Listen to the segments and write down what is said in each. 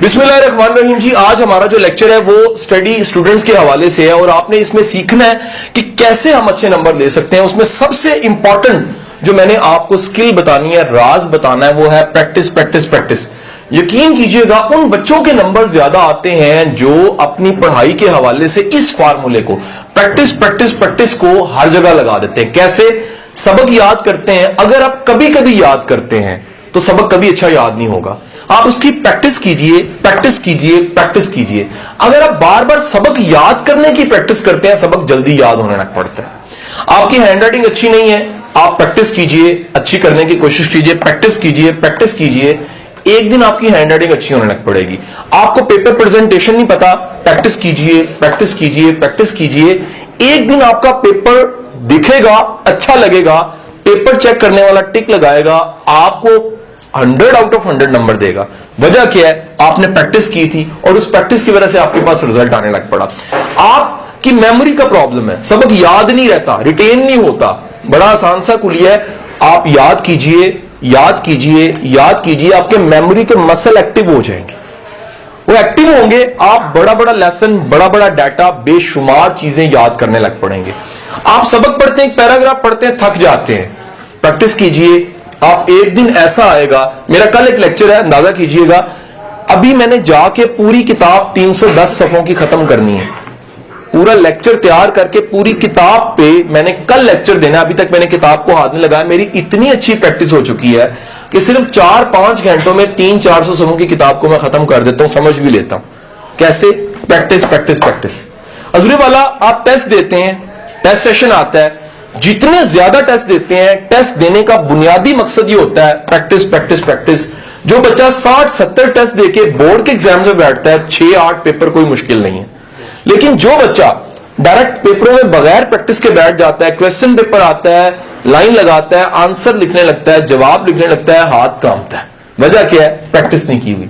बिस्मिल्लाहिर्रहमानिर्रहीम जी, आज हमारा जो लेक्चर है वो स्टडी स्टूडेंट्स के हवाले से है और आपने इसमें सीखना है कि कैसे हम अच्छे नंबर ले सकते हैं। उसमें सबसे इंपॉर्टेंट जो मैंने आपको स्किल बतानी है, राज बताना है, वो है प्रैक्टिस प्रैक्टिस प्रैक्टिस। यकीन कीजिएगा उन बच्चों के नंबर ज्यादा आते हैं जो अपनी पढ़ाई के हवाले से इस फार्मूले को प्रैक्टिस प्रैक्टिस प्रैक्टिस को हर जगह लगा देते हैं। कैसे? सबक याद करते हैं, अगर आप कभी कभी याद करते हैं तो सबक कभी अच्छा याद नहीं होगा। आप उसकी प्रैक्टिस कीजिए, प्रैक्टिस कीजिए, प्रैक्टिस कीजिए। अगर आप बार बार सबक याद करने की प्रैक्टिस करते हैं, सबक जल्दी याद होने लग पड़ता है। आपकी हैंड राइटिंग अच्छी नहीं है, आप प्रैक्टिस कीजिए, अच्छी करने की कोशिश कीजिए, प्रैक्टिस कीजिए, प्रैक्टिस कीजिए। एक दिन आपकी हैंड राइटिंग अच्छी होने लग पड़ेगी। आपको पेपर प्रेजेंटेशन नहीं पता, प्रैक्टिस कीजिए, प्रैक्टिस कीजिए, प्रैक्टिस कीजिए। एक दिन आपका पेपर दिखेगा, अच्छा लगेगा, पेपर चेक करने वाला टिक लगाएगा, आपको 100 आउट ऑफ 100 नंबर देगा। वजह क्या है? आपने प्रैक्टिस की थी और उस प्रैक्टिस की वजह से आपके पास रिजल्ट आने लग पड़ा। आपकी मेमोरी का प्रॉब्लम है, सबक याद नहीं रहता, रिटेन नहीं होता। बड़ा आसान सा कुलिया है, आप याद कीजिए, याद कीजिए, याद कीजिए, आपके मेमोरी के मसल एक्टिव हो जाएंगे। वो एक्टिव होंगे, आप बड़ा बड़ा लेसन, बड़ा बड़ा डाटा, बेशुमार चीजें याद करने लग पड़ेंगे। आप सबक पढ़ते हैं, एक पैराग्राफ पढ़ते हैं, थक जाते हैं। प्रैक्टिस कीजिए, आप एक दिन ऐसा आएगा। मेरा कल एक लेक्चर है, अंदाजा कीजिएगा, अभी मैंने जाके पूरी किताब 310 सफ़ों की खत्म करनी है। पूरा लेक्चर तैयार करके पूरी किताब पे मैंने कल लेक्चर देना है। अभी तक मैंने किताब को हाथ में लगाया, मेरी इतनी अच्छी प्रैक्टिस हो चुकी है कि सिर्फ 4-5 घंटों में 300-400 सफ़ों की किताब को मैं खत्म कर देता हूं, समझ भी लेता हूं। कैसे? Practice practice practice. अजूरी वाला, आप टेस्ट देते हैं, टेस्ट सेशन आता है, जितने ज्यादा टेस्ट देते हैं, टेस्ट देने का बुनियादी मकसद ये होता है प्रैक्टिस प्रैक्टिस प्रैक्टिस। जो बच्चा 60-70 टेस्ट देके बोर्ड के एग्जाम में बैठता है, 6-8 पेपर कोई मुश्किल नहीं है। लेकिन जो बच्चा डायरेक्ट पेपरों में बगैर प्रैक्टिस के बैठ जाता है, क्वेश्चन पेपर आता है, लाइन लगाता है, आंसर लिखने लगता है, जवाब लिखने लगता है, हाथ कांपता है। वजह क्या है? प्रैक्टिस नहीं की हुई।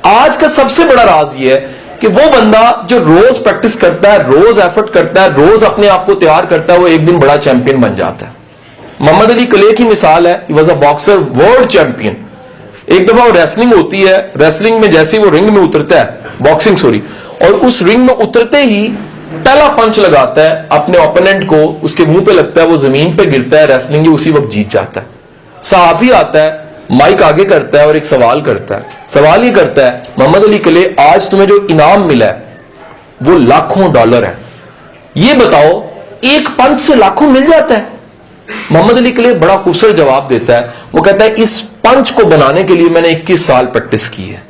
आज का सबसे बड़ा राज ये है कि वो बंदा जो रोज प्रैक्टिस करता है, रोज एफर्ट करता है, रोज अपने आप को तैयार करता है, वो एक दिन बड़ा चैंपियन बन जाता है। मोहम्मद अली कले की मिसाल है, he was a boxer, world champion. एक दफा वो रेसलिंग होती है, रेसलिंग में जैसे ही वो रिंग में उतरता है, बॉक्सिंग सॉरी, और उस रिंग में उतरते ही पहला पंच लगाता है अपने ओपोनेंट को, उसके मुंह पे लगता है, वो जमीन पे गिरता है, रेसलिंग उसी वक्त जीत जाता है। सहाफी आता है, माइक आगे करता है और एक सवाल करता है। सवाल ये करता है, मोहम्मद अली कले, आज तुम्हें जो इनाम मिला है वो लाखों डॉलर है, ये बताओ एक पंच से लाखों मिल जाता है? मोहम्मद अली कले बड़ा खूबसूरत जवाब देता है, वो कहता है इस पंच को बनाने के लिए मैंने 21 साल प्रैक्टिस की है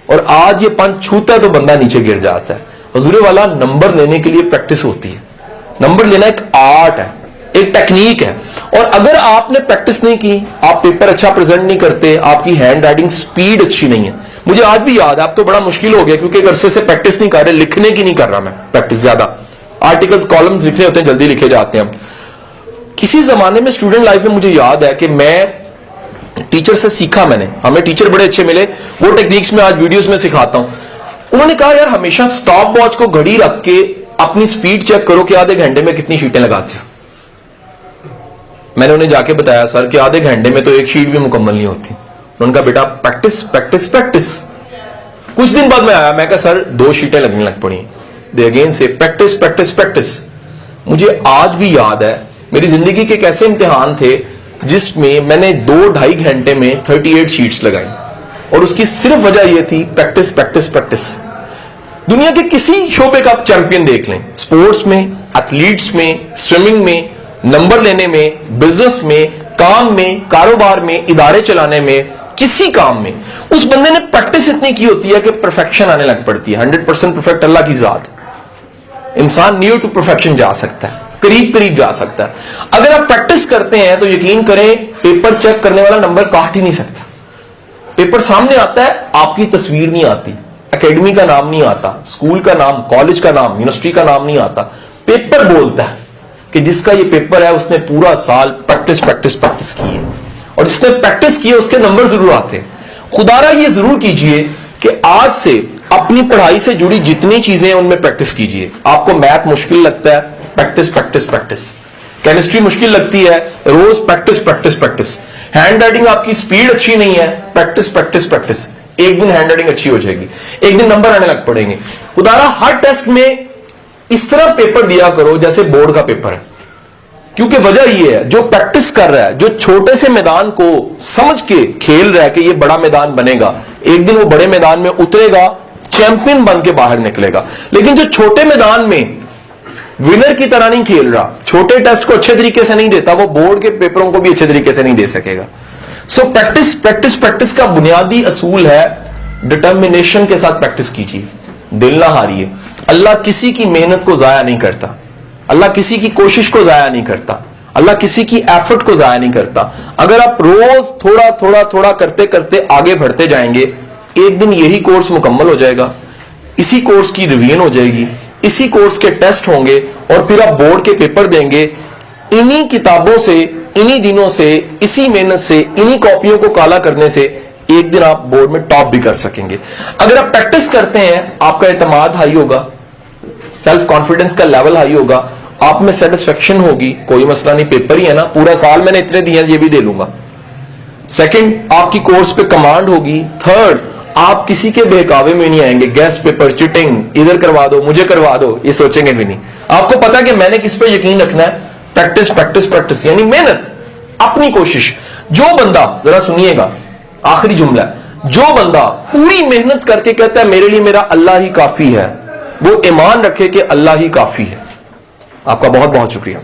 और आज ये पंच छूता है तो बंदा नीचे गिर जाता है। हुजूर वाला, नंबर लेने के लिए प्रैक्टिस होती है। नंबर लेना एक आर्ट है, एक टेक्निक है, और अगर आपने प्रैक्टिस नहीं की, आप पेपर अच्छा प्रेजेंट नहीं करते, आपकी हैंड राइटिंग स्पीड अच्छी नहीं है। मुझे आज भी याद है, अब तो बड़ा मुश्किल हो गया क्योंकि एक अरसे से प्रैक्टिस नहीं कर रहे, लिखने की नहीं कर रहा मैं प्रैक्टिस ज्यादा। आर्टिकल्स, कॉलम्स लिखने होते हैं, जल्दी लिखे जाते हैं। किसी जमाने में स्टूडेंट लाइफ में मुझे याद है कि मैं टीचर से सीखा, मैंने, हमें टीचर बड़े अच्छे मिले, वो टेक्निक्स में आज वीडियोस में सिखाता हूं। उन्होंने कहा, यार हमेशा स्टॉप वॉच को घड़ी रख के अपनी स्पीड चेक करो कि आधे घंटे में कितनी शीटें लगाते हो। मैंने उन्हें जाके बताया, सर कि आधे घंटे में तो एक शीट भी मुकम्मल नहीं होती। उन्होंने कहा, बेटा प्रैक्टिस प्रैक्टिस प्रैक्टिस। कुछ दिन बाद मैं आया, मैं कहा, सर 2 शीटें लगने लग पड़ी। दे अगेन से प्रैक्टिस प्रैक्टिस प्रैक्टिस। मुझे आज भी याद है, मेरी जिंदगी के एक ऐसे इम्तिहान थे जिसमें मैंने 2-2.5 घंटे में 38 शीट्स लगाई और उसकी सिर्फ वजह यह थी प्रैक्टिस प्रैक्टिस प्रैक्टिस। दुनिया के किसी शोबे का आप चैंपियन देख लें, स्पोर्ट्स में, एथलीट्स में, स्विमिंग में, नंबर लेने में, बिजनेस में, काम में, कारोबार में, इदारे चलाने में, किसी काम में, उस बंदे ने प्रैक्टिस इतनी की होती है कि परफेक्शन आने लग पड़ती है। 100% परफेक्ट अल्लाह की जात। इंसान नियर टू परफेक्शन जा सकता है, करीब करीब जा सकता है। अगर आप प्रैक्टिस करते हैं तो यकीन करें, पेपर चेक करने वाला नंबर काट ही नहीं सकता। पेपर सामने आता है, आपकी तस्वीर नहीं आती, एकेडमी का नाम नहीं आता, स्कूल का नाम, कॉलेज का नाम, यूनिवर्सिटी का नाम नहीं आता। पेपर बोलता है कि जिसका ये पेपर है उसने पूरा साल प्रैक्टिस प्रैक्टिस प्रैक्टिस की है, और जिसने प्रैक्टिस की है उसके नंबर जरूर आते हैं। खुदारा ये जरूर कीजिए कि आज से अपनी पढ़ाई से जुड़ी जितनी चीजें हैं उनमें प्रैक्टिस कीजिए। आपको मैथ मुश्किल लगता है, प्रैक्टिस प्रैक्टिस प्रैक्टिस। केमिस्ट्री मुश्किल लगती है, रोज practice practice practice. Hand writing आपकी स्पीड अच्छी नहीं है, प्रैक्टिस प्रैक्टिस प्रैक्टिस। ایک دن ہینڈ رائٹنگ اچھی ہو جائے گی, ایک دن نمبر آنے لگ پڑیں گے. خدارا ہر ٹیسٹ میں اس طرح پیپر دیا کرو جیسے بورڈ کا پیپر ہے, کیونکہ وجہ یہ ہے جو پریکٹس کر رہا ہے, جو چھوٹے سے میدان کو سمجھ کے کھیل رہا ہے کہ یہ بڑا میدان بنے گا, ایک دن وہ بڑے میدان میں اترے گا, چیمپئن بن کے باہر نکلے گا. لیکن جو چھوٹے میدان میں ونر کی طرح نہیں کھیل رہا, چھوٹے ٹیسٹ کو اچھے طریقے سے نہیں دیتا, وہ بورڈ کے پیپروں کو بھی اچھے طریقے سے نہیں دے سکے گا. سو پریکٹس پریکٹس پریکٹس کا بنیادی اصول ہے ڈٹرمنیشن کے ساتھ پریکٹس کیجیے, دل نہ ہاریے. اللہ کسی کی محنت کو ضائع نہیں کرتا, اللہ کسی کی کوشش کو ضائع نہیں کرتا, اللہ کسی کی ایفرٹ کو ضائع نہیں کرتا. اگر آپ روز تھوڑا تھوڑا تھوڑا کرتے کرتے آگے بڑھتے جائیں گے, ایک دن یہی کورس مکمل ہو جائے گا, اسی کورس کی ریویژن ہو جائے گی, اسی کورس کے ٹیسٹ ہوں گے, اور پھر آپ بورڈ کے پیپر دیں گے. انہی کتابوں سے, انہی دنوں سے, اسی محنت سے, انہی کاپیوں کو کالا کرنے سے ایک دن آپ بورڈ میں ٹاپ بھی کر سکیں گے. اگر آپ پریکٹس کرتے ہیں, آپ کا اعتماد ہائی ہوگا, سیلف کانفیڈنس کا لیول ہائی ہوگا, آپ میں سیٹسفیکشن ہوگی. کوئی مسئلہ نہیں, پیپر ہی ہے نا, پورا سال میں نے اتنے دیے یہ بھی دے لوں گا. سیکنڈ, آپ کی کورس پہ کمانڈ ہوگی. تھرڈ, آپ کسی کے بہکاوے میں نہیں آئیں گے, گیسٹ پیپر, چیٹنگ, ادھر کروا دو, مجھے کروا دو, یہ سوچیں گے بھی نہیں. آپ کو پتا کہ میں نے کس پہ یقین رکھنا ہے. پریکٹس پریکٹس پریکٹس, یعنی محنت, اپنی کوشش. جو بندہ, ذرا سنیے گا, آخری جملہ ہے, جو بندہ پوری محنت کر کے کہتا ہے میرے لیے میرا اللہ ہی کافی ہے, وہ ایمان رکھے کہ اللہ ہی کافی ہے. آپ کا بہت بہت شکریہ.